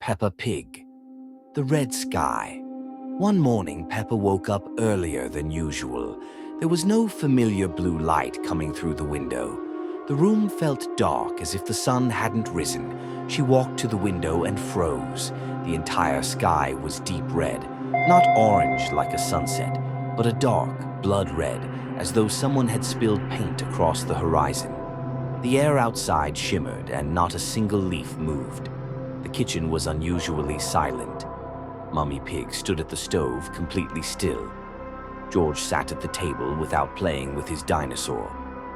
Peppa Pig. The red sky. One morning, Peppa woke up earlier than usual. There was no familiar blue light coming through the window. The room felt dark, as if the sun hadn't risen. She walked to the window and froze. The entire sky was deep red, not orange like a sunset, but a dark, blood red, as though someone had spilled paint across the horizon. The air outside shimmered, and not a single leaf moved. The kitchen was unusually silent. Mummy Pig stood at the stove, completely still. George sat at the table without playing with his dinosaur.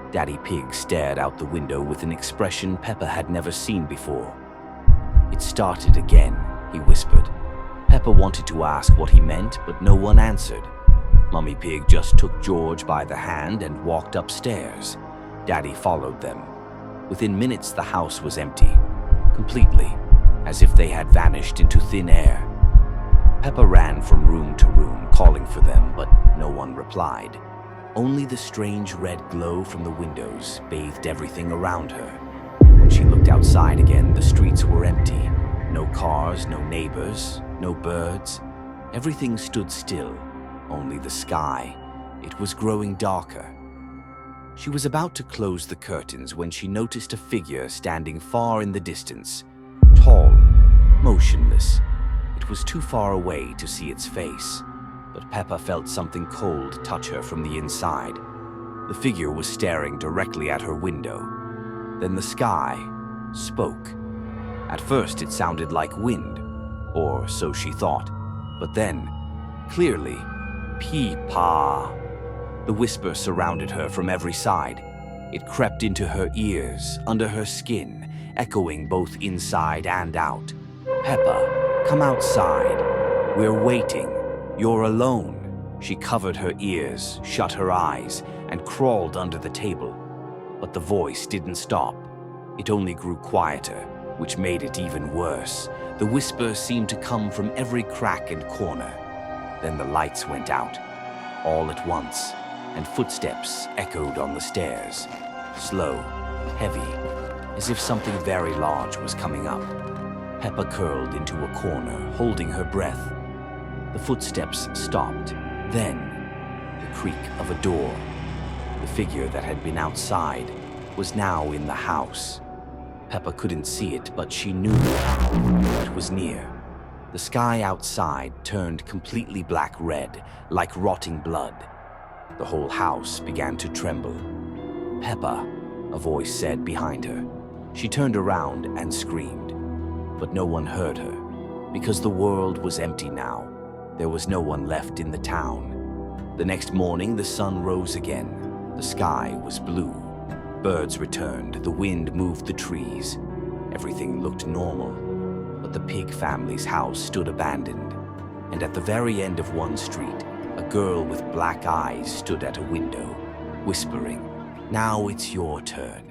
Daddy Pig stared out the window with an expression Peppa had never seen before. "It started again," he whispered. Peppa wanted to ask what he meant, but no one answered. Mummy Pig just took George by the hand and walked upstairs. Daddy followed them. Within minutes, the house was empty, completely, as if they had vanished into thin air. Peppa ran from room to room, calling for them, but no one replied. Only the strange red glow from the windows bathed everything around her. When she looked outside again, the streets were empty. No cars, no neighbors, no birds. Everything stood still, only the sky. It was growing darker. She was about to close the curtains when she noticed a figure standing far in the distance. Tall, motionless. It was too far away to see its face, but Peppa felt something cold touch her from the inside. The figure was staring directly at her window. Then the sky spoke. At first it sounded like wind, or so she thought, but then, clearly, "Pee-pa." The whisper surrounded her from every side. It crept into her ears, under her skin, echoing both inside and out. "Peppa, come outside. We're waiting. You're alone." She covered her ears, shut her eyes, and crawled under the table. But the voice didn't stop. It only grew quieter, which made it even worse. The whisper seemed to come from every crack and corner. Then the lights went out, all at once, and footsteps echoed on the stairs. Slow, heavy, as if something very large was coming up. Peppa curled into a corner, holding her breath. The footsteps stopped. Then, the creak of a door. The figure that had been outside was now in the house. Peppa couldn't see it, but she knew it was near. The sky outside turned completely black-red, like rotting blood. The whole house began to tremble. "Peppa," a voice said behind her. She turned around and screamed. But no one heard her, because the world was empty now. There was no one left in the town. The next morning, the sun rose again. The sky was blue. Birds returned, the wind moved the trees. Everything looked normal. But the pig family's house stood abandoned. And at the very end of one street, a girl with black eyes stood at a window, whispering, "Now it's your turn."